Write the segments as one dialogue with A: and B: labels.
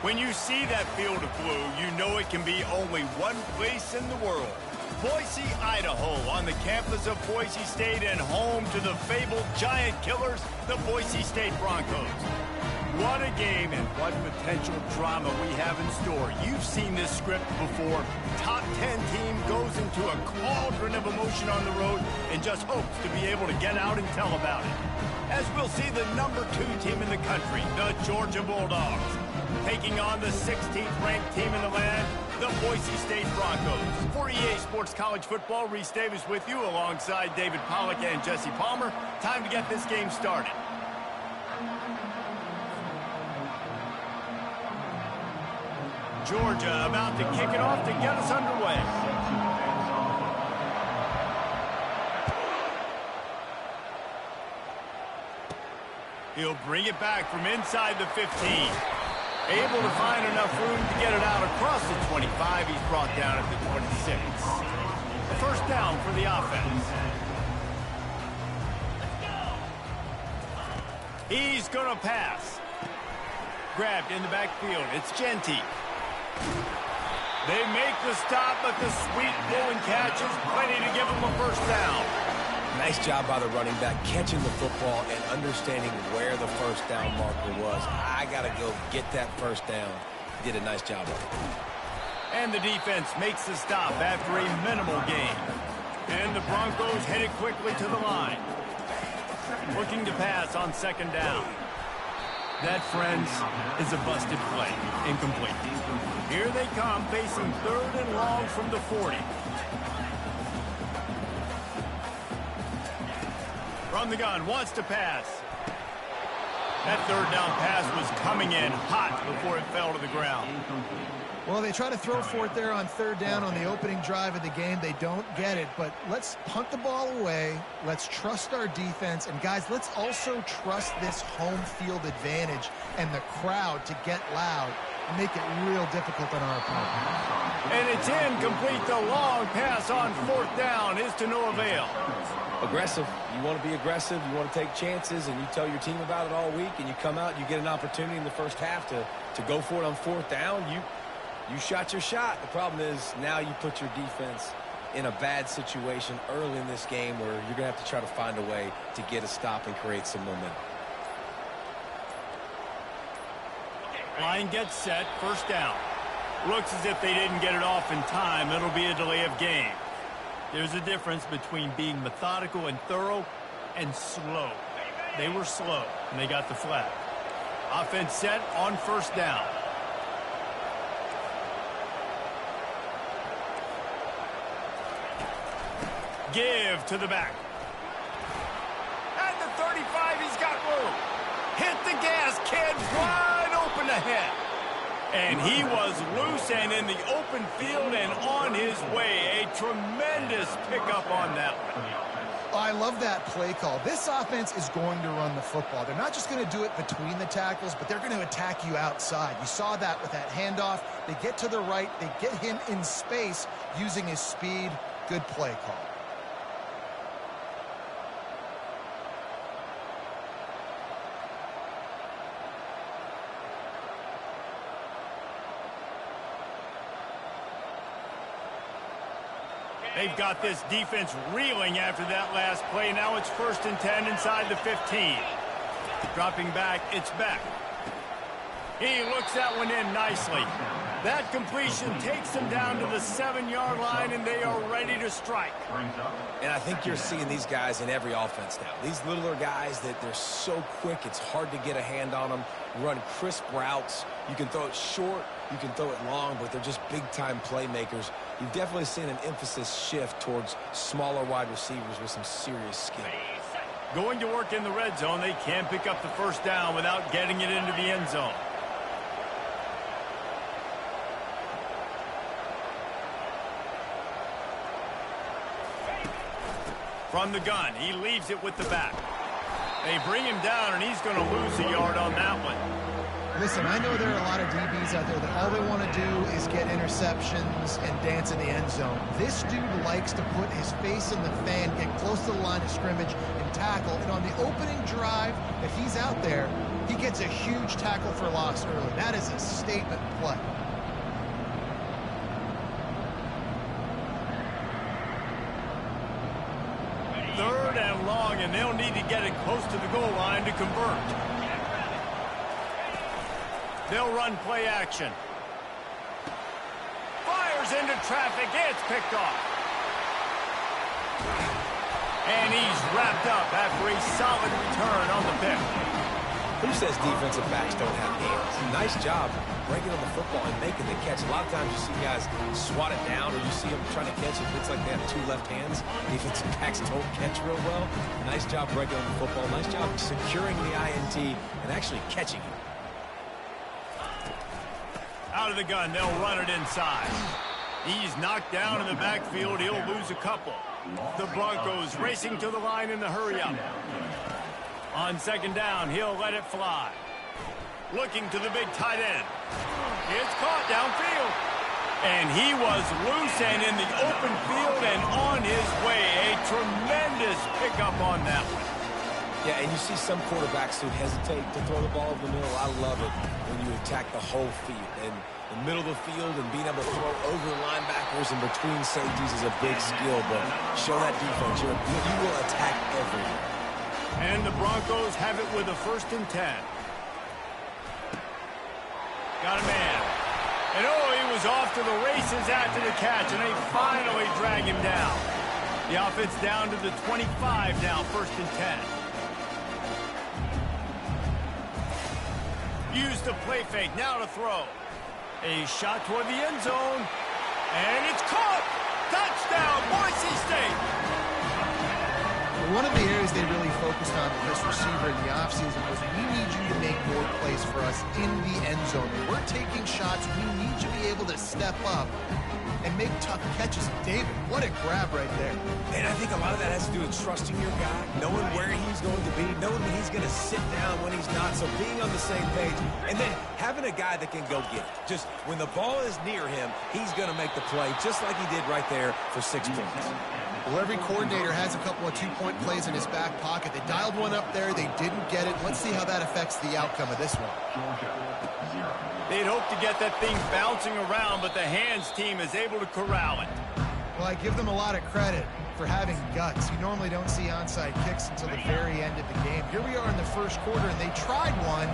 A: When you see that field of blue, you know it can be only one place in the world. Boise, Idaho, on the campus of Boise State and home to the fabled giant killers, the Boise State Broncos. What a game and what potential drama we have in store. You've seen this script before. Top 10 team goes into a cauldron of emotion on the road and just hopes to be able to get out and tell about it. As we'll see the number 2 team in the country, the Georgia Bulldogs, taking on the 16th ranked team in the land, the Boise State Broncos. For EA Sports College Football, Reese Davis with you alongside David Pollack and Jesse Palmer. Time to get this game started. Georgia about to kick it off to get us underway. He'll bring it back from inside the 15. Able to find enough room to get it out across the 25. He's brought down at the 26. First down for the offense. He's going to pass. Grabbed in the backfield. It's Genty. They make the stop, but the sweet blowing catch is plenty to give them a first down.
B: Nice job by the running back, catching the football and understanding where the first down marker was. I got to go get that first down. Did a nice job of it.
A: And the defense makes the stop after a minimal gain. And the Broncos headed quickly to the line. Looking to pass on second down. That, friends, is a busted play. Incomplete. Here they come, facing third and long from the 40. From the gun, wants to pass. That third down pass was coming in hot before it fell to the ground.
C: Well, they try to throw for it there on third down on the opening drive of the game. They don't get it, but let's punt the ball away. Let's trust our defense. And, guys, let's also trust this home field advantage and the crowd to get loud and make it real difficult on our opponent.
A: And it's incomplete. The long pass on fourth down is to no avail.
B: Aggressive. You want to be aggressive. You want to take chances, and you tell your team about it all week, and you come out, you get an opportunity in the first half to go for it on fourth down. You shot your shot. The problem is now you put your defense in a bad situation early in this game where you're going to have to try to find a way to get a stop and create some momentum.
A: Line gets set, first down. Looks as if they didn't get it off in time. It'll be a delay of game. There's a difference between being methodical and thorough and slow. They were slow, and they got the flag. Offense set on first down. Give to the back. At the 35, he's got room. Hit the gas, kid. Wide open ahead. And he was loose and in the open field and on his way. A tremendous pickup on that one.
C: I love that play call. This offense is going to run the football. They're not just going to do it between the tackles, but they're going to attack you outside. You saw that with that handoff. They get to the right. They get him in space using his speed. Good play call.
A: They've got this defense reeling after that last play. Now it's 1st and 10 inside the 15. Dropping back, it's back. He looks that one in nicely. That completion takes them down to the 7-yard line, and they are ready to strike.
B: And I think you're seeing these guys in every offense now. These littler guys that they're so quick, it's hard to get a hand on them. Run crisp routes. You can throw it short, you can throw it long, but they're just big-time playmakers. You've definitely seen an emphasis shift towards smaller wide receivers with some serious skill.
A: Going to work in the red zone, they can pick up the first down without getting it into the end zone. From the gun, he leaves it with the back. They bring him down, and he's going to lose a yard on that one.
C: Listen, I know there are a lot of DBs out there that all they want to do is get interceptions and dance in the end zone. This dude likes to put his face in the fan, get close to the line of scrimmage, and tackle. And on the opening drive, if he's out there, he gets a huge tackle for loss early. that is a statement play.
A: Third and long, and they'll need to get it close to the goal line to convert. They'll run play action. Fires into traffic. It's picked off. And he's wrapped up after a solid return on the pick.
B: Who says defensive backs don't have hands? Nice job breaking on the football and making the catch. A lot of times you see guys swat it down, or you see them trying to catch it. It's like they have two left hands. Defensive backs don't catch real well. Nice job breaking on the football. Nice job securing the INT and actually catching it.
A: Out of the gun, they'll run it inside. He's knocked down in the backfield. He'll lose a couple. The Broncos racing to the line in the hurry-up. On second down, he'll let it fly. Looking to the big tight end. It's caught downfield. And he was loose and in the open field and on his way. A tremendous pickup on that one.
B: Yeah, and you see some quarterbacks who hesitate to throw the ball over the middle. I love it when you attack the whole field. And the middle of the field and being able to throw over linebackers and between safeties is a big skill. But show that defense. You will attack everywhere.
A: And the Broncos have it with a 1st and 10. Got a man. And oh, he was off to the races after the catch, and they finally drag him down. The offense down to the 25 now, 1st and 10. Use the play fake, now to throw. A shot toward the end zone. And it's caught! Touchdown, Boise State!
C: One of the areas they really focused on with this receiver in the offseason was, we need you to make more plays for us in the end zone. When we're taking shots, we need you to be able to step up and make tough catches. David, what a grab right there.
B: And I think a lot of that has to do with trusting your guy, knowing where he's going to be, knowing when he's going to sit down, when he's not, so being on the same page, and then having a guy that can go get it. Just when the ball is near him, he's going to make the play, just like he did right there for 6 points.
C: Well, every coordinator has a couple of two-point plays in his back pocket. They dialed one up there. They didn't get it. Let's see how that affects the outcome of this one.
A: They'd hope to get that thing bouncing around, but the hands team is able to corral it.
C: Well, I give them a lot of credit for having guts. You normally don't see onside kicks until the very end of the game. Here we are in the first quarter, and they tried one,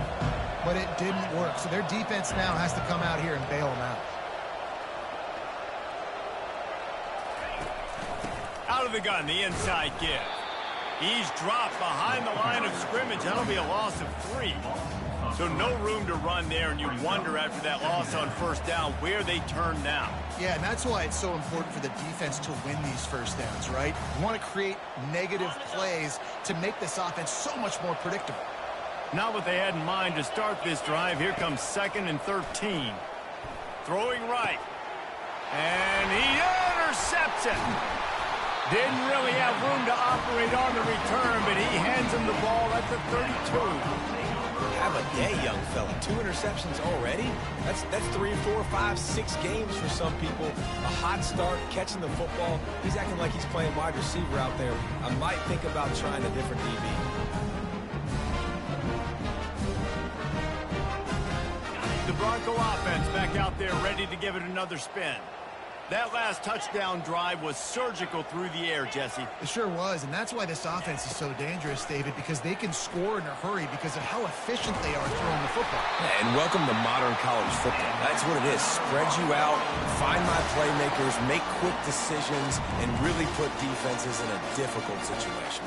C: but it didn't work. So their defense now has to come out here and bail them out.
A: Out of the gun, the inside give. He's dropped behind the line of scrimmage. That'll be a loss of 3. So no room to run there, and you wonder after that loss on 1st down where they turn now.
C: Yeah, and that's why it's so important for the defense to win these 1st downs, right? You want to create negative plays to make this offense so much more predictable.
A: Not what they had in mind to start this drive. Here comes 2nd and 13. Throwing right. And he intercepts it. Didn't really have room to operate on the return, but he hands him the ball at the 32.
B: Have a day, young fella. 2 interceptions already? That's 3, 4, 5, 6 games for some people. A hot start, catching the football. He's acting like he's playing wide receiver out there. I might think about trying a different DB.
A: The Bronco offense back out there ready to give it another spin. That last touchdown drive was surgical through the air, Jesse.
C: It sure was, and that's why this offense is so dangerous, David, because they can score in a hurry because of how efficient they are throwing the football.
B: Yeah, and welcome to modern college football. That's what it is. Spread you out, find my playmakers, make quick decisions, and really put defenses in a difficult situation.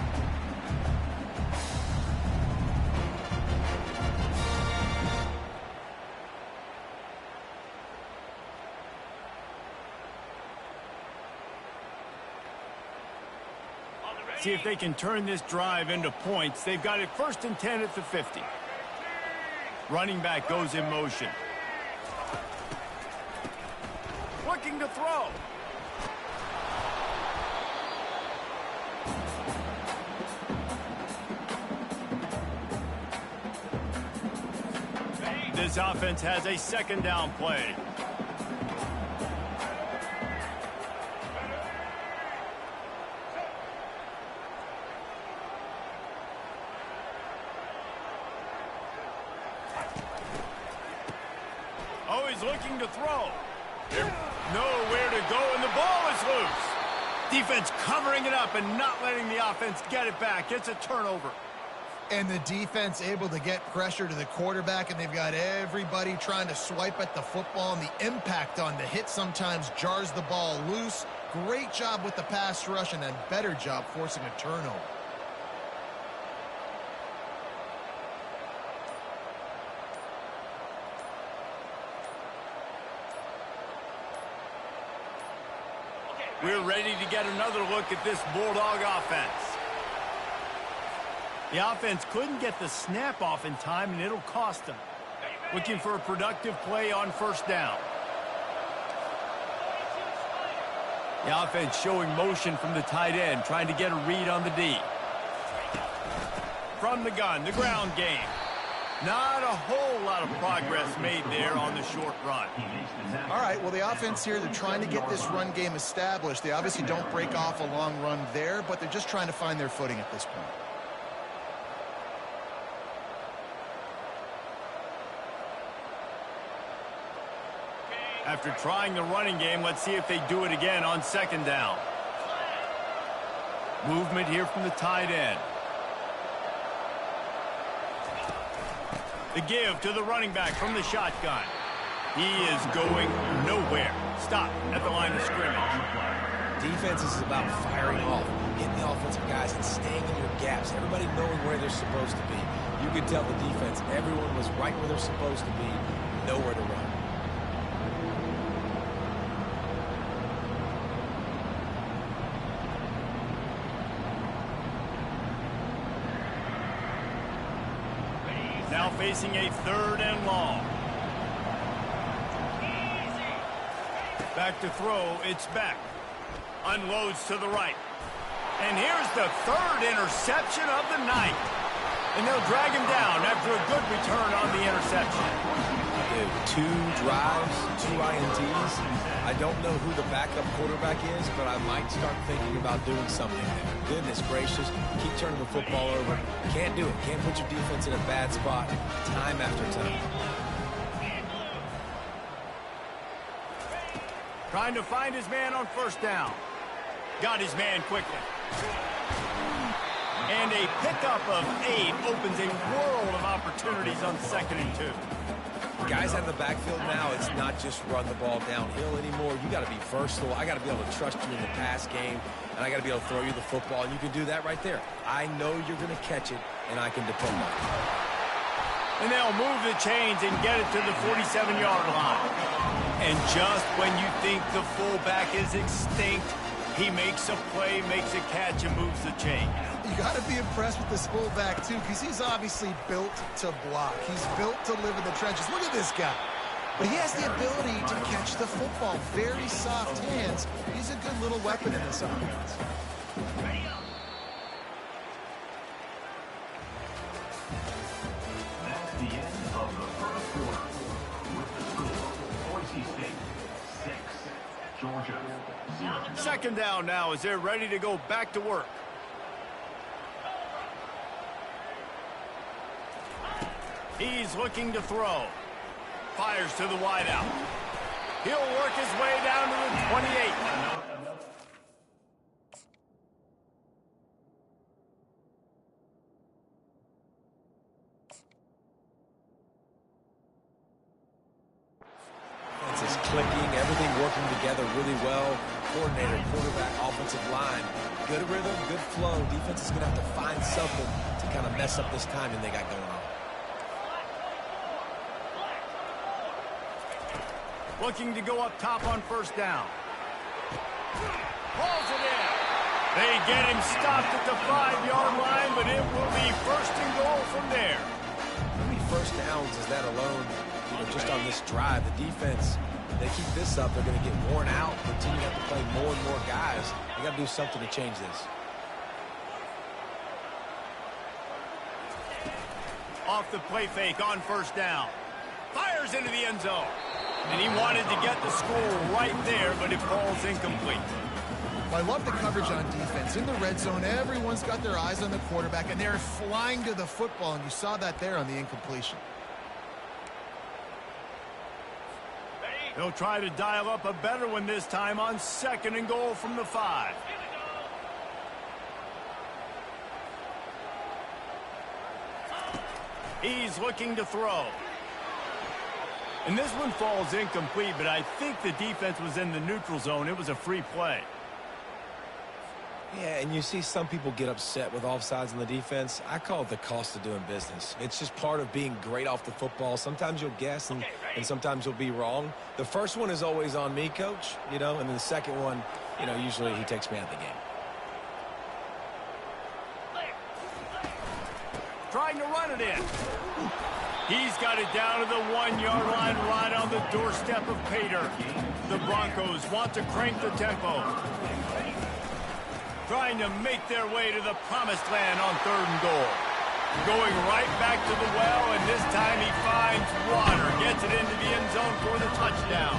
A: See if they can turn this drive into points. They've got it 1st and 10 at the 50. Running back goes in motion. Looking to throw. This offense has a 2nd down play. is looking to throw. There's nowhere to go, and the ball is loose. Defense covering it up and not letting the offense get it back. It's a turnover.
C: And the defense able to get pressure to the quarterback, and they've got everybody trying to swipe at the football, and the impact on the hit sometimes jars the ball loose. Great job with the pass rush, and a better job forcing a turnover.
A: We're ready to get another look at this Bulldog offense. The offense couldn't get the snap off in time, and it'll cost them. Looking for a productive play on first down. The offense showing motion from the tight end, trying to get a read on the D. From the gun, the ground game. Not a whole lot of progress made there on the short run.
C: All right, well, the offense here, they're trying to get this run game established. They obviously don't break off a long run there, but they're just trying to find their footing at this point.
A: After trying the running game, let's see if they do it again on second down. Movement here from the tight end. The give to the running back from the shotgun. He is going nowhere. Stop at the line of scrimmage.
B: Defense is about firing off, hitting the offensive guys and staying in your gaps. Everybody knowing where they're supposed to be. You could tell the defense, everyone was right where they're supposed to be, nowhere to run.
A: Now facing a third and long. Back to throw, it's back. Unloads to the right. And here's the third interception of the night. And they'll drag him down after a good return on the interception.
B: Dude, 2 drives, 2 INTs. I don't know who the backup quarterback is, but I might start thinking about doing something there. Goodness gracious, keep turning the football over. Can't do it. Can't put your defense in a bad spot time after time.
A: Trying to find his man on first down. Got his man quickly. And a pickup of 8 opens a world of opportunities on 2nd and 2.
B: Guys out of the backfield now, it's not just run the ball downhill anymore. You got to be versatile. I got to be able to trust you in the pass game, and I got to be able to throw you the football, and you can do that right there. I know you're going to catch it, and I can depend on it.
A: And they'll move the chains and get it to the 47-yard line. And just when you think the fullback is extinct, he makes a play, makes a catch, and moves the chain.
C: You got to be impressed with this fullback, too, because he's obviously built to block. He's built to live in the trenches. Look at this guy. But he has the ability to catch the football. Very soft hands. He's a good little weapon in this offense.
D: That's the end of the first quarter. With the score, Boise State 6, Georgia 0.
A: Second down now as they're ready to go back to work. He's looking to throw. Fires to the wideout. He'll work his way down to the 28.
B: This is clicking, everything working together really well. Coordinator, quarterback, offensive line. Good rhythm, good flow. Defense is going to have to find something to kind of mess up this timing they got going on.
A: Looking to go up top on first down. Hauls it in. They get him stopped at the 5-yard line, but it will be first and goal from there.
B: How many first downs is that alone, just on this drive? The defense, they keep this up, they're going to get worn out, continue to have to play more and more guys. They got to do something to change this.
A: Off the play fake on first down. Fires into the end zone. And he wanted to get the score right there, but it falls incomplete.
C: Well, I love the coverage on defense. In the red zone, everyone's got their eyes on the quarterback, and they're flying to the football, and you saw that there on the incompletion.
A: They'll try to dial up a better one this time on 2nd and goal from the 5. He's looking to throw. And this one falls incomplete, but I think the defense was in the neutral zone. It was a free play.
B: Yeah, and you see some people get upset with offsides in the defense. I call it the cost of doing business. It's just part of being great off the football. Sometimes you'll guess, and sometimes you'll be wrong. The first one is always on me, Coach, and then the second one, usually he takes me out of the game.
A: Trying to run it in. He's got it down to the 1-yard line right on the doorstep of Pater. The Broncos want to crank the tempo. Trying to make their way to the promised land on 3rd and goal. Going right back to the well, and this time he finds water. Gets it into the end zone for the touchdown.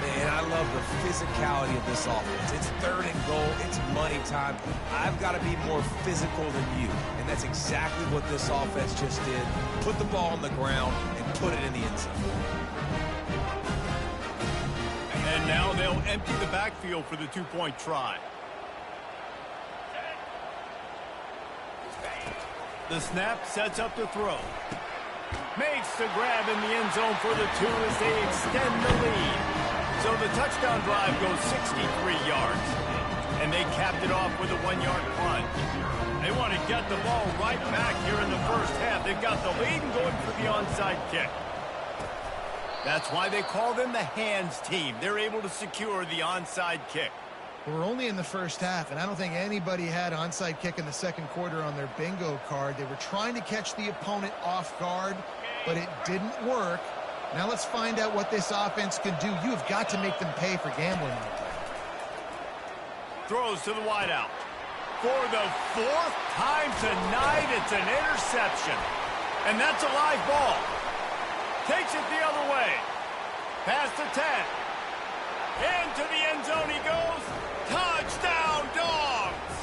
B: Man, I love the physicality of this offense. It's 3rd and goal. It's money time. I've got to be more physical than you, and that's exactly what this offense just did. Put the ball on the ground and put it in the end zone.
A: And now they'll empty the backfield for the 2-point try. The snap sets up the throw. Makes the grab in the end zone for the 2 as they extend the lead. So the touchdown drive goes 63 yards. And they capped it off with a 1-yard plunge. They want to get the ball right back here in the first half. They've got the lead and going for the onside kick. That's why they call them the hands team. They're able to secure the onside kick.
C: We're only in the first half, and I don't think anybody had onside kick in the second quarter on their bingo card. They were trying to catch the opponent off guard, but it didn't work. Now let's find out what this offense can do. You have got to make them pay for gambling out there.
A: Throws to the wideout. For the 4th time tonight, it's an interception. And that's a live ball. Takes it the other way. Past the 10. Into the end zone he goes. Touchdown, Dogs!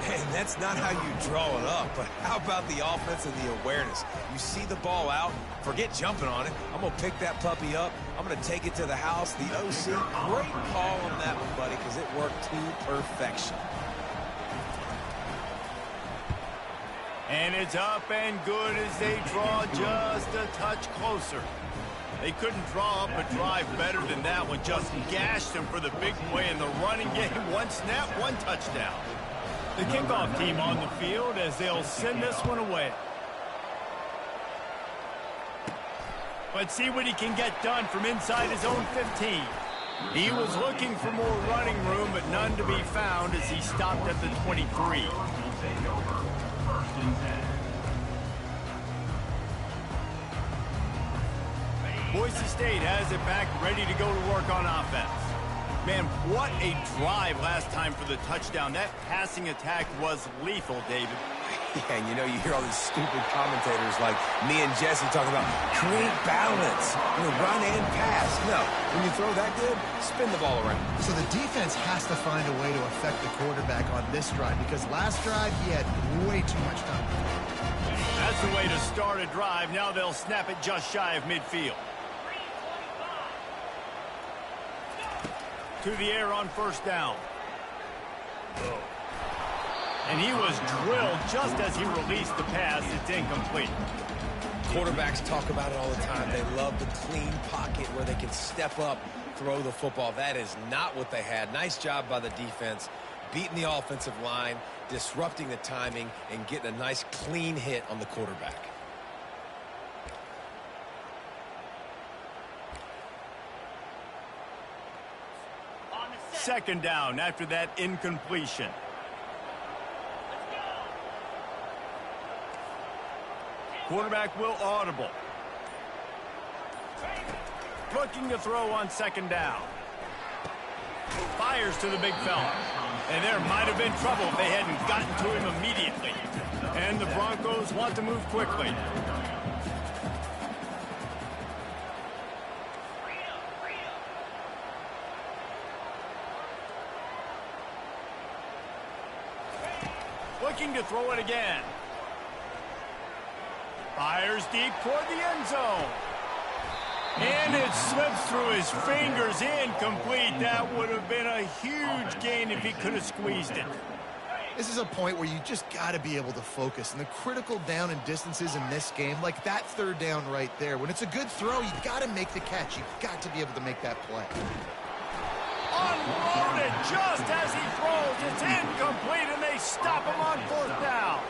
B: And that's not how you draw it up, but how about the offense and the awareness? You see the ball out, forget jumping on it. I'm going to pick that puppy up. I'm going to take it to the house. The OC, great call on that one, buddy, because it worked to perfection.
A: And it's up and good as they draw just a touch closer. They couldn't draw up a drive better than that one. Just gashed him for the big play in the running game. 1 snap, 1 touchdown. The kickoff team on the field as they'll send this one away. Let's see what he can get done from inside his own 15. He was looking for more running room, but none to be found as he stopped at the 23. Boise State has it back, ready to go to work on offense. Man, what a drive last time for the touchdown. That passing attack was lethal, David.
B: Yeah, and you hear all these stupid commentators like me and Jesse talking about create balance, run and pass. No, when you throw that good, spin the ball around.
C: So the defense has to find a way to affect the quarterback on this drive, because last drive he had way too much time.
A: That's the way to start a drive. Now they'll snap it just shy of midfield. To the air on 1st down. And he was drilled just as he released the pass. It's incomplete.
B: Quarterbacks talk about it all the time. They love the clean pocket where they can step up, throw the football. That is not what they had. Nice job by the defense, beating the offensive line, disrupting the timing, and getting a nice clean hit on the quarterback.
A: Second down after that incompletion. Quarterback will audible. Looking to throw on 2nd down. Fires to the big fella. And there might have been trouble if they hadn't gotten to him immediately. And the Broncos want to move quickly. Looking to throw it again. Fires deep toward the end zone. And it slips through his fingers, incomplete. That would have been a huge gain if he could have squeezed it.
C: This is a point where you just got to be able to focus. And the critical down and distances in this game, like that third down right there, when it's a good throw, you got to make the catch. You've got to be able to make that play.
A: Unloaded just as he throws. It's incomplete, and they stop him on fourth down.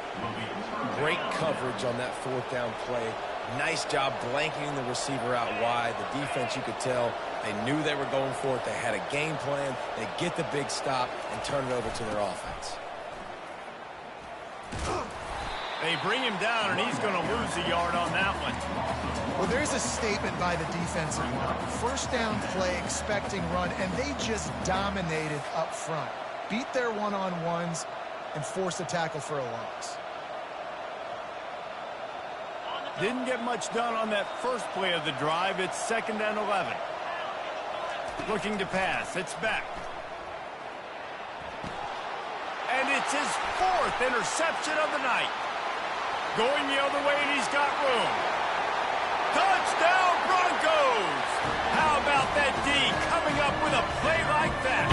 B: Great coverage on that fourth down play. Nice job blanketing the receiver out wide. The defense, you could tell, they knew they were going for it. They had a game plan. They get the big stop and turn it over to their offense.
A: They bring him down, and he's going to lose a yard on that one.
C: Well, there's a statement by the defensive line. First down play, expecting run, and they just dominated up front. Beat their one-on-ones and forced a tackle for a loss.
A: Didn't get much done on that first play of the drive. It's 2nd and 11. Looking to pass. It's back. And it's his 4th interception of the night. Going the other way, and he's got room. Touchdown, Broncos! How about that D coming up with a play like that?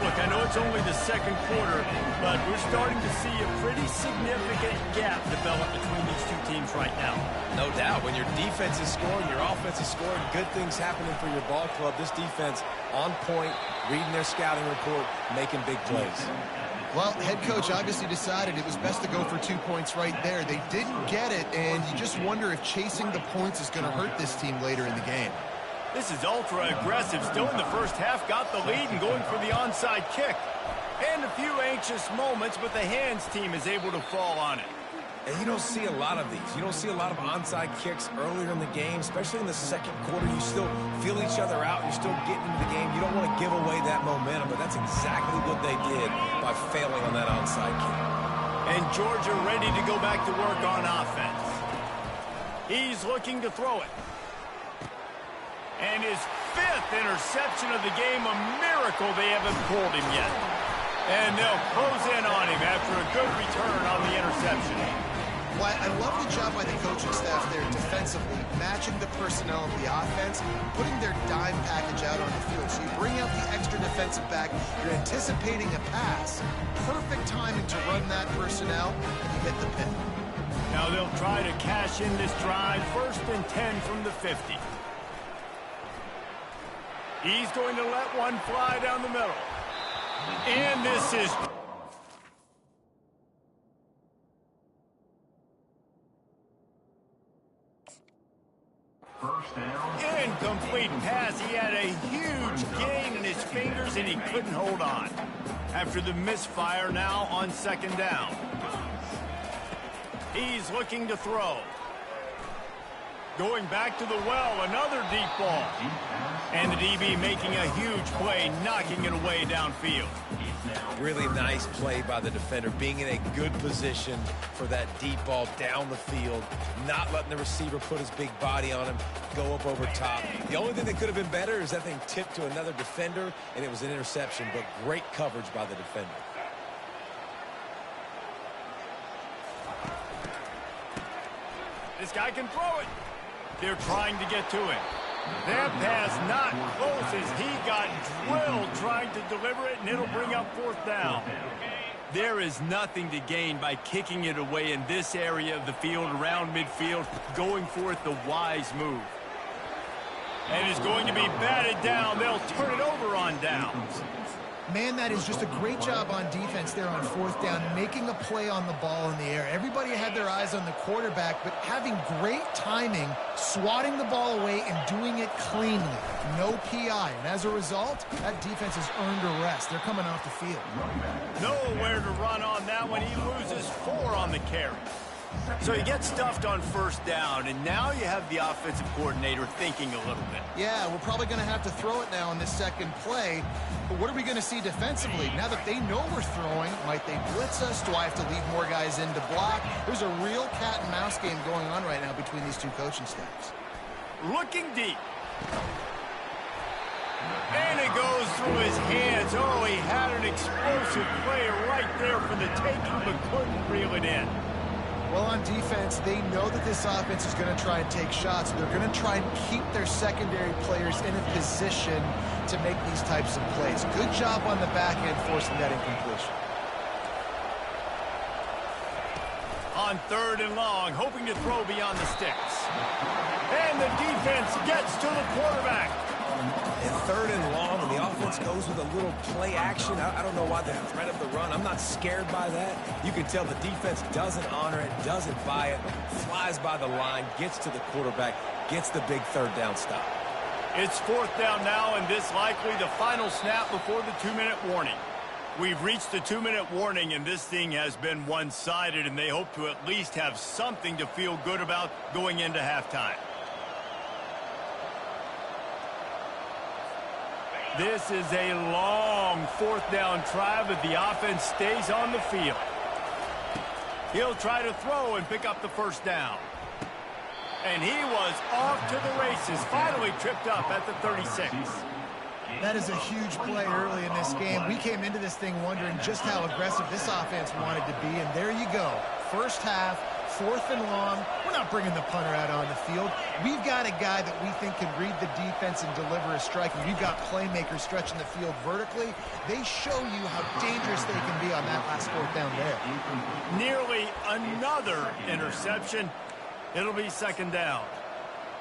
A: Look, I know it's only the 2nd quarter, but we're starting to see a pretty significant gap develop between these two teams right now.
B: No doubt. When your defense is scoring, your offense is scoring, good things happening for your ball club. This defense on point, reading their scouting report, making big plays.
C: Well, head coach obviously decided it was best to go for 2 points right there. They didn't get it, and you just wonder if chasing the points is going to hurt this team later in the game.
A: This is ultra-aggressive. Still in the first half, got the lead and going for the onside kick. And a few anxious moments, but the hands team is able to fall on it.
B: And you don't see a lot of these. You don't see a lot of onside kicks earlier in the game, especially in the 2nd quarter. You still feel each other out. You're still getting into the game. You don't want to give away that momentum, but that's exactly what they did by failing on that onside kick.
A: And Georgia ready to go back to work on offense. He's looking to throw it. And his 5th interception of the game, a miracle they haven't pulled him yet. And they'll close in on him after a good return on the interception.
C: Well, I love the job by the coaching staff there defensively, matching the personnel of the offense, putting their dime package out on the field. So you bring out the extra defensive back, you're anticipating a pass. Perfect timing to run that personnel, and you hit the pin.
A: Now they'll try to cash in this drive, 1st and 10 from the 50. He's going to let one fly down the middle. And this is...
D: First down.
A: Incomplete pass. He had a huge gain in his fingers, and he couldn't hold on. After the misfire, now on 2nd down. He's looking to throw. Going back to the well, another deep ball. And the DB making a huge play, knocking it away downfield.
B: Really nice play by the defender, being in a good position for that deep ball down the field, not letting the receiver put his big body on him, go up over top. The only thing that could have been better is that thing tipped to another defender, and it was an interception, but great coverage by the defender.
A: This guy can throw it. They're trying to get to him. That pass not close as he got drilled trying to deliver it, and it'll bring up 4th down. There is nothing to gain by kicking it away in this area of the field around midfield, going for it the wise move. And it's going to be batted down. They'll turn it over on downs.
C: Man, that is just a great job on defense there on 4th down, making a play on the ball in the air. Everybody had their eyes on the quarterback, but having great timing, swatting the ball away and doing it cleanly. No PI. And as a result, that defense has earned a rest. They're coming off the field.
A: Nowhere to run on that one. He loses 4 on the carry. So he gets stuffed on 1st down, and now you have the offensive coordinator thinking a little bit.
C: Yeah, we're probably going to have to throw it now in this 2nd play. But what are we going to see defensively? Now that they know we're throwing, might they blitz us? Do I have to leave more guys in to block? There's a real cat and mouse game going on right now between these two coaching staffs.
A: Looking deep. And it goes through his hands. Oh, he had an explosive play right there for the taking, but couldn't reel it in.
C: Well, on defense, they know that this offense is going to try and take shots. They're going to try and keep their secondary players in a position to make these types of plays. Good job on the back end forcing that incompletion.
A: On 3rd and long, hoping to throw beyond the sticks. And the defense gets to the quarterback.
B: And 3rd and long, and the offense goes with a little play action. I don't know why the threat of the run. I'm not scared by that. You can tell the defense doesn't honor it, doesn't buy it, flies by the line, gets to the quarterback, gets the big 3rd down stop.
A: It's 4th down now, and this likely the final snap before the 2-minute warning. We've reached the 2-minute warning, and this thing has been one-sided, and they hope to at least have something to feel good about going into halftime. This is a long 4th down try, but the offense stays on the field. He'll try to throw and pick up the 1st down. And he was off to the races, finally tripped up at the 36.
C: That is a huge play early in this game. We came into this thing wondering just how aggressive this offense wanted to be, and there you go. First half, 4th and long. We're not bringing the punter out on the field. We've got a guy that we think can read the defense and deliver a strike, and we've got playmakers stretching the field vertically. They show you how dangerous they can be on that last 4th down there.
A: Nearly another interception. It'll be 2nd down.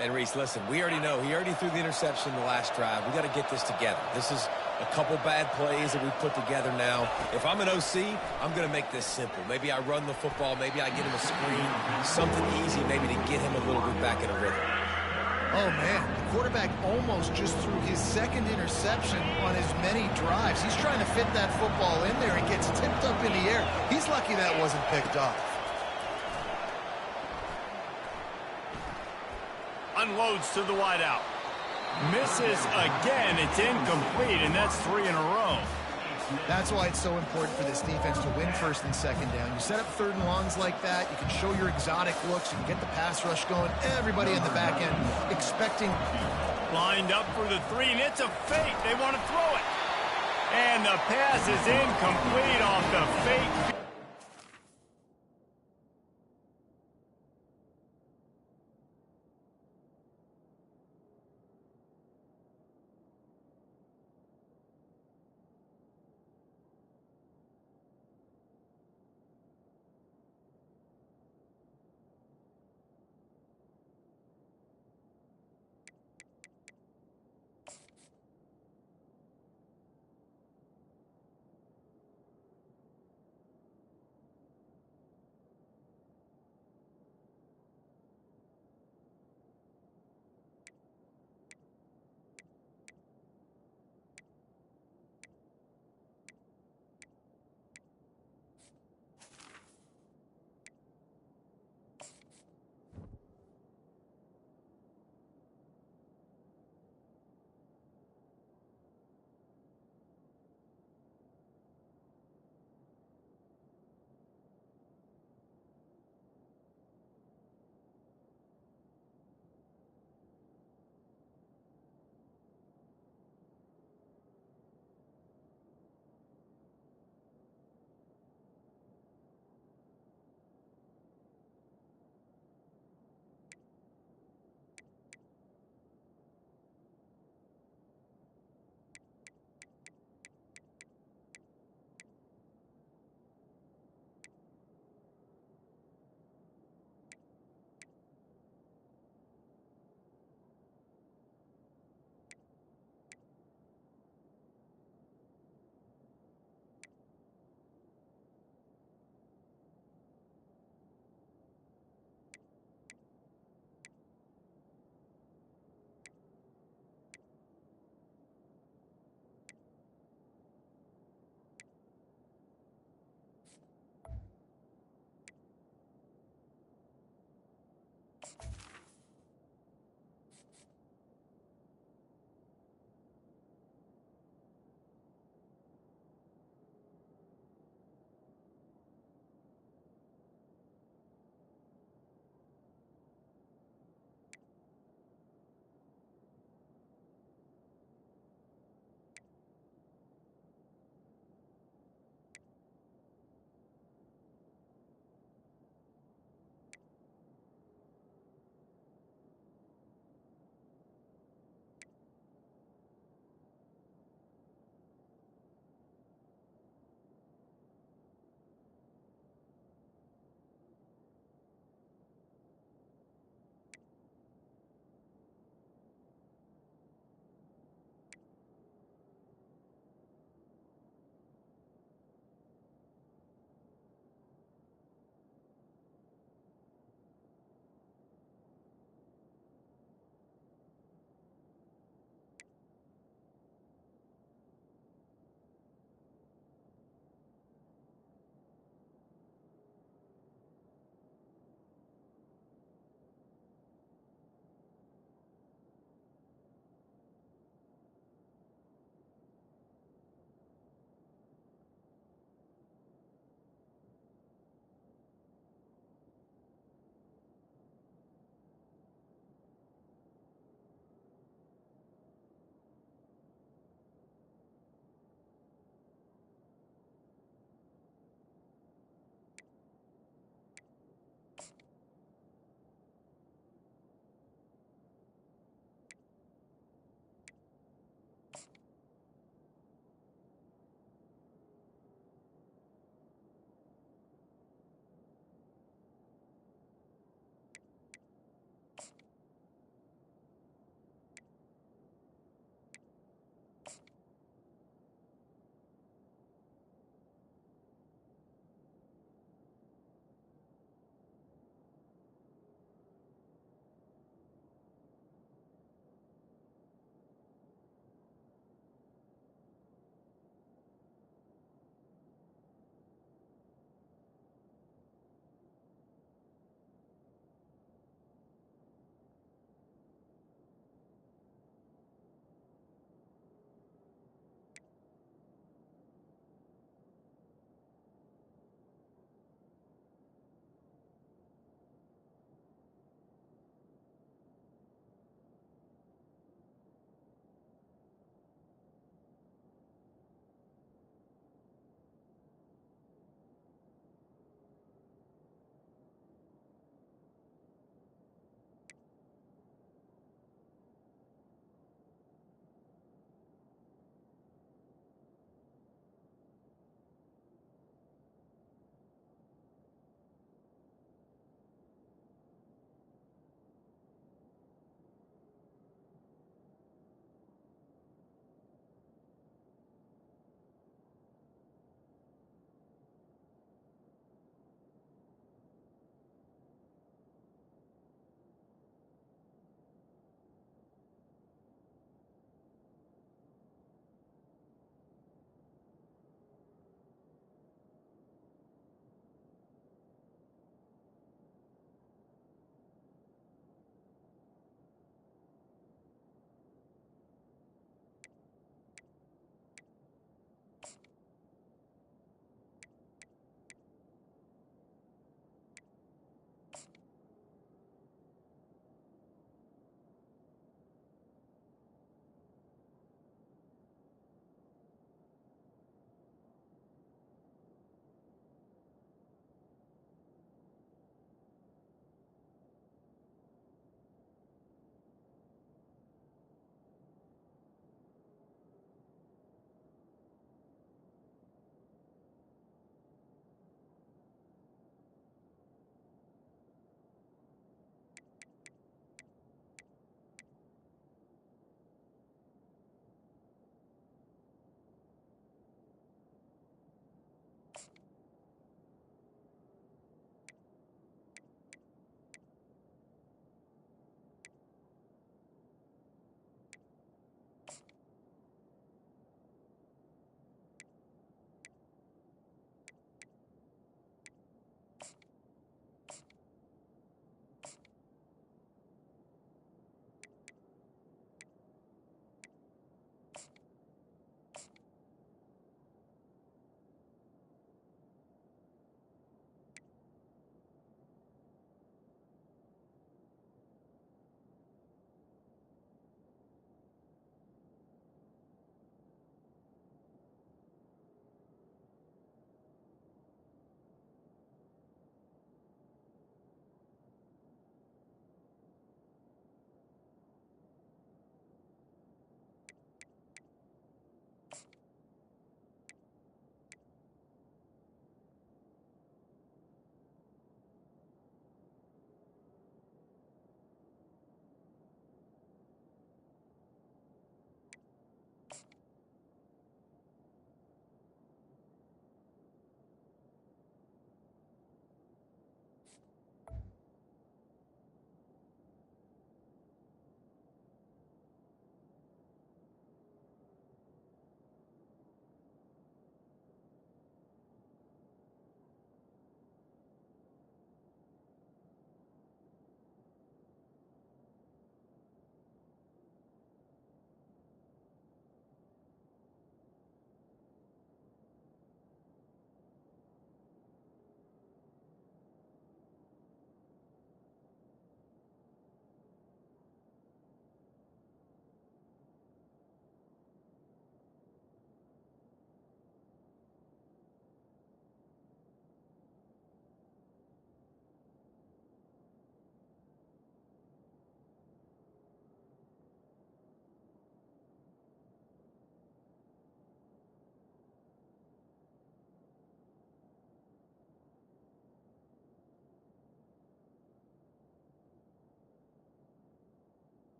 B: And Reese, listen, we already know he already threw the interception the last drive. We got to get this together. This is a couple bad plays that we've put together now. If I'm an OC, I'm going to make this simple. Maybe I run the football. Maybe I get him a screen, something easy maybe to get him a little bit back in a rhythm.
C: Oh, man, the quarterback almost just threw his 2nd interception on as many drives. He's trying to fit that football in there and gets tipped up in the air. He's lucky that wasn't picked off.
A: Unloads to the wideout. Misses again. It's incomplete, and that's 3 in a row.
C: That's why it's so important for this defense to win 1st and 2nd down. You set up 3rd and longs like that. You can show your exotic looks. You can get the pass rush going. Everybody in the back end expecting.
A: Lined up for the 3, and it's a fake. They want to throw it. And the pass is incomplete off the fake.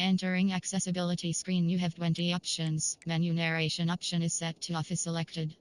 E: Entering accessibility screen, you have 20 options. Menu narration option is set to off is selected.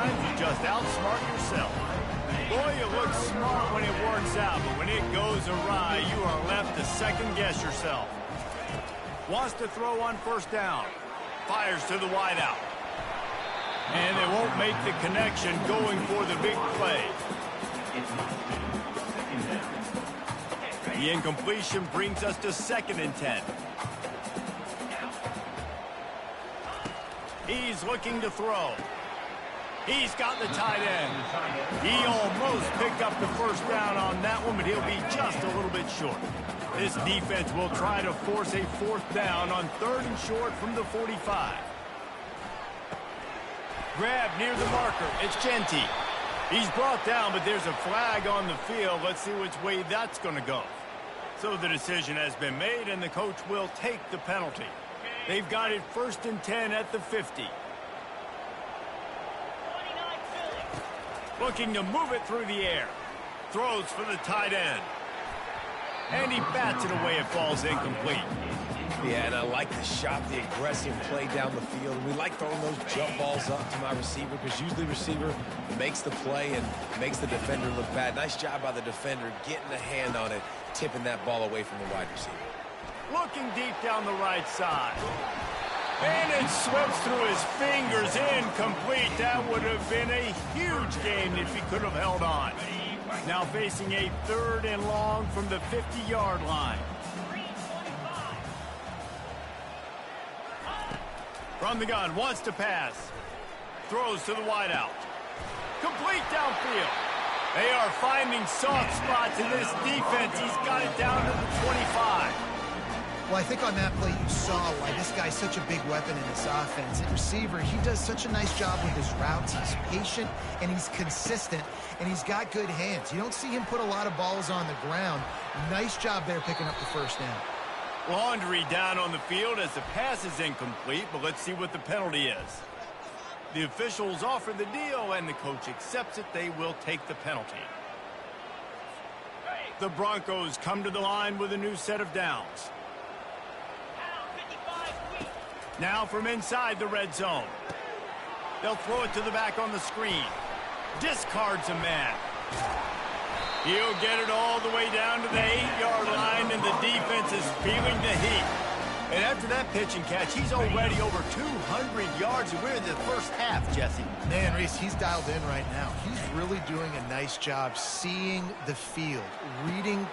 A: Sometimes you just outsmart yourself. Boy, you look smart when it works out, but when it goes awry, you are left to second-guess yourself. Wants to throw on first down. Fires to the wideout. And they won't make the connection going for the big play. The incompletion brings us to 2nd and 10. He's looking to throw. He's got the tight end. He almost picked up the first down on that one, but he'll be just a little bit short. This defense will try to force a 4th down on 3rd and short from the 45. Grab near the marker. It's Genti. He's brought down, but there's a flag on the field. Let's see which way that's going to go. So the decision has been made, and the coach will take the penalty. They've got it 1st and 10 at the 50. Looking to move it through the air. Throws for the tight end. And he bats it away. It falls incomplete.
B: Yeah, and I like the shot, the aggressive play down the field. And we like throwing those jump balls up to my receiver because usually the receiver makes the play and makes the defender look bad. Nice job by the defender getting a hand on it, tipping that ball away from the wide receiver.
A: Looking deep down the right side. And it slips through his fingers, incomplete. That would have been a huge game if he could have held on. Now facing a 3rd and long from the 50-yard line. From the gun, wants to pass. Throws to the wideout. Complete downfield. They are finding soft spots in this defense. He's got it down to the 25.
C: Well, I think on that play you saw why this guy's such a big weapon in this offense. At receiver, he does such a nice job with his routes. He's patient, and he's consistent, and he's got good hands. You don't see him put a lot of balls on the ground. Nice job there picking up the first down.
A: Laundry down on the field as the pass is incomplete, but let's see what the penalty is. The officials offer the deal, and the coach accepts it. They will take the penalty. The Broncos come to the line with a new set of downs. Now from inside the red zone. They'll throw it to the back on the screen. Discards a man. He'll get it all the way down to the 8-yard line, and the defense is feeling the heat. And after that pitch and catch, he's already over 200 yards, and we're in the first half, Jesse.
C: Man, Reese, he's dialed in right now. He's really doing a nice job seeing the field, reading.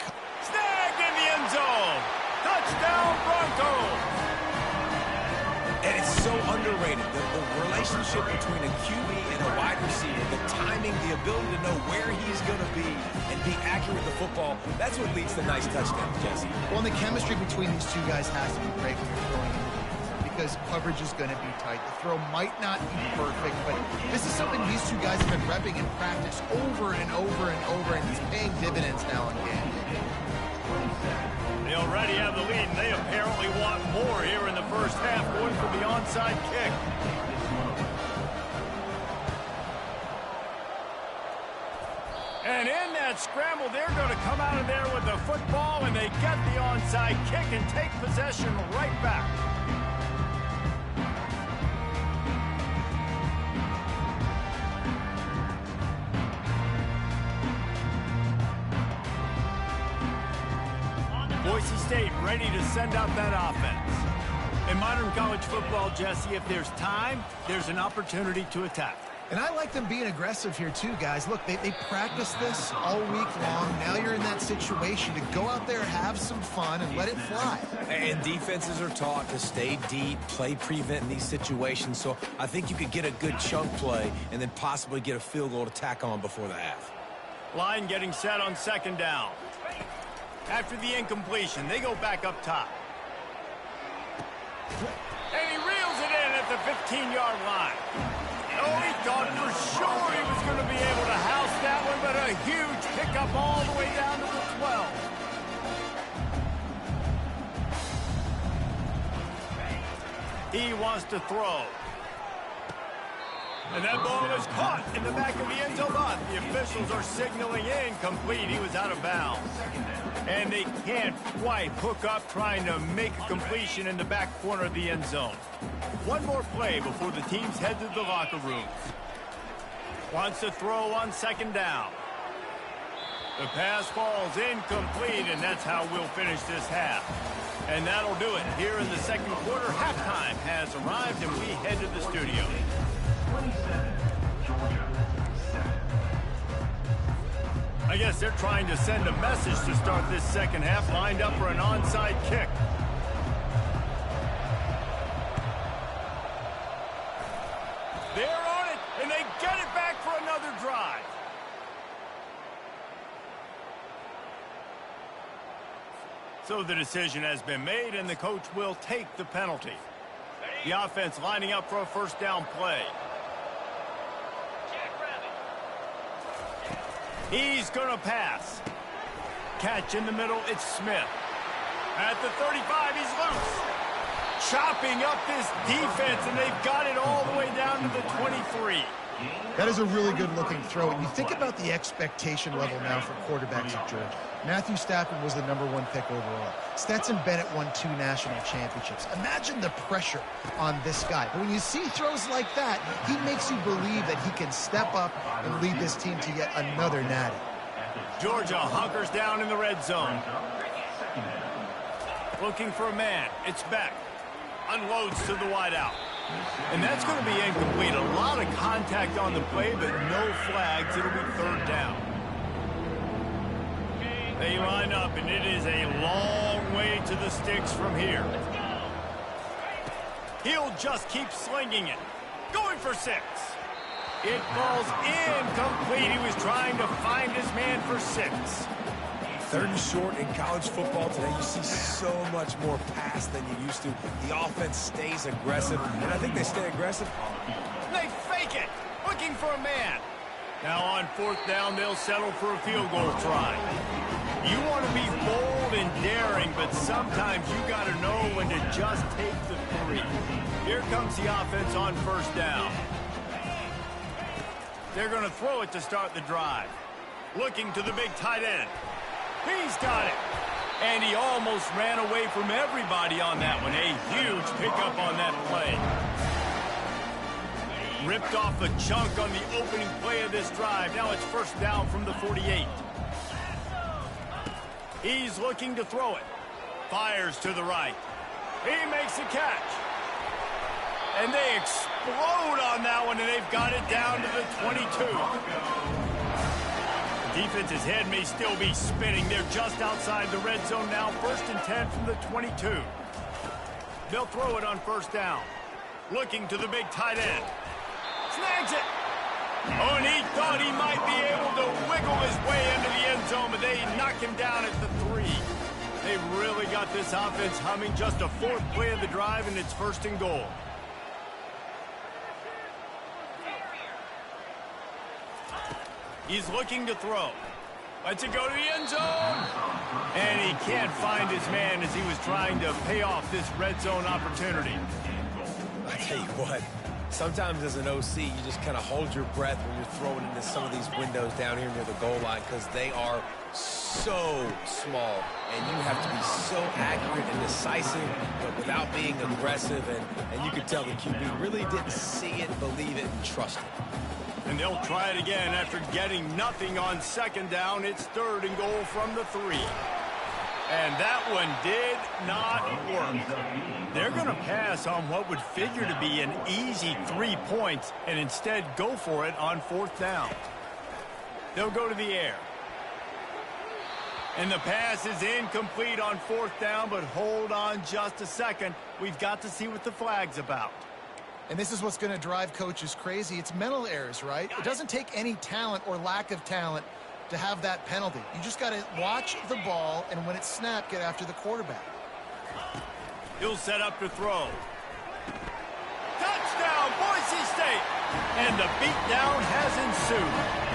A: Snagged in the end zone. Touchdown, Broncos.
B: And it's so underrated, the relationship between a QB and a wide receiver, the timing, the ability to know where he's going to be and be accurate with the football, that's what leads to nice touchdowns, Jesse.
C: Well, and the chemistry between these two guys has to be great when you're throwing into the defense because coverage is going to be tight. The throw might not be perfect, but this is something these two guys have been repping in practice over and over and over, and he's paying dividends now on game day.
A: They already have the lead, and they apparently want more here in the first half, going for the onside kick. And in that scramble, they're going to come out of there with the football, and they get the onside kick and take possession right back. Boise State ready to send out that offense. In modern college football, Jesse, if there's time, there's an opportunity to attack.
C: And I like them being aggressive here too, guys. Look, they practice this all week long. Now you're in that situation to go out there, have some fun, and let it fly.
B: And defenses are taught to stay deep, play prevent in these situations. So I think you could get a good chunk play and then possibly get a field goal to tack on before the half.
A: Line getting set on 2nd down. After the incompletion, they go back up top. And he reels it in at the 15-yard line. Oh, he thought for sure he was going to be able to house that one, but a huge pickup all the way down to the 12. He wants to throw. And that ball is caught in the back of the end zone. But the officials are signaling incomplete. He was out of bounds. And they can't quite hook up trying to make a completion in the back corner of the end zone. One more play before the teams head to the locker rooms. Wants to throw on second down. The pass falls incomplete, and that's how we'll finish this half. And that'll do it here in the second quarter. Halftime has arrived, and we head to the studio.
D: 27, Georgia, 7.
A: I guess they're trying to send a message to start this second half, lined up for an onside kick. They're on it, and they get it back for another drive. So the decision has been made, and the coach will take the penalty. The offense lining up for a first down play. He's going to pass. Catch in the middle, it's Smith. At the 35, he's loose. Chopping up this defense, and they've got it all the way down to the 23.
C: That is a really good-looking throw. And you think about the expectation level now for quarterbacks at Georgia. Matthew Stafford was the #1 pick overall. Stetson Bennett won 2 national championships. Imagine the pressure on this guy. But when you see throws like that, he makes you believe that he can step up and lead this team to yet another natty.
A: Georgia hunkers down in the red zone. Looking for a man. It's Beck. Unloads to the wideout. And that's going to be incomplete. A lot of contact on the play, but no flags. It'll be third down. They line up, and it is a long way to the sticks from here. He'll just keep slinging it. Going for 6. It falls incomplete. He was trying to find his man for 6.
B: 3rd and short in college football today. You see so much more pass than you used to. The offense stays aggressive, and I think they stay aggressive.
A: They fake it, looking for a man. Now on 4th down, they'll settle for a field goal try. You want to be bold and daring, but sometimes you got to know when to just take the 3. Here comes the offense on 1st down. They're going to throw it to start the drive. Looking to the big tight end. He's got it. And he almost ran away from everybody on that one. A huge pickup on that play. Ripped off a chunk on the opening play of this drive. Now it's 1st down from the 48. He's looking to throw it. Fires to the right. He makes a catch. And they explode on that one, and they've got it down to the 22. Defense's head may still be spinning. They're just outside the red zone now. 1st and 10 from the 22. They'll throw it on 1st down. Looking to the big tight end. Snags it. Oh, and he thought he might be able to wiggle his way into the end zone, but they knock him down at the 3. They really got this offense humming. Just a 4th play of the drive, and it's 1st and goal. He's looking to throw. Lets it go to the end zone. And he can't find his man as he was trying to pay off this red zone opportunity.
B: I tell you what, sometimes as an OC, you just kind of hold your breath when you're throwing into some of these windows down here near the goal line because they are so small. And you have to be so accurate and decisive, but without being aggressive. And you could tell the QB really didn't see it, believe it, and trust it.
A: And they'll try it again after getting nothing on 2nd down. It's 3rd and goal from the 3. And that one did not work. They're going to pass on what would figure to be an easy 3 points and instead go for it on 4th down. They'll go to the air. And the pass is incomplete on 4th down, but hold on just a second. We've got to see what the flag's about.
C: And this is what's going to drive coaches crazy. It's mental errors, right? It doesn't take any talent or lack of talent to have that penalty. You just got to watch the ball, and when it's snapped, get after the quarterback.
A: He'll set up to throw. Touchdown, Boise State! And the beatdown has ensued.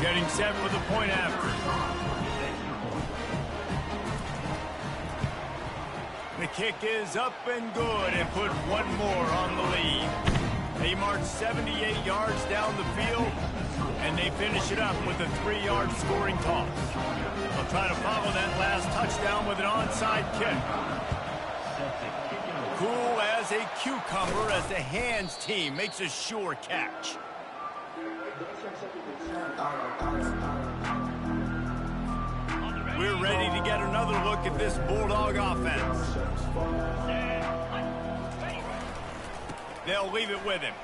A: Getting set for the point after. The kick is up and good and put one more on the lead. They march 78 yards down the field, and they finish it up with a 3-yard scoring toss. They'll try to follow that last touchdown with an onside kick. Cool as a cucumber as the hands team makes a sure catch. We're ready to get another look at this Bulldog offense. They'll leave it with him.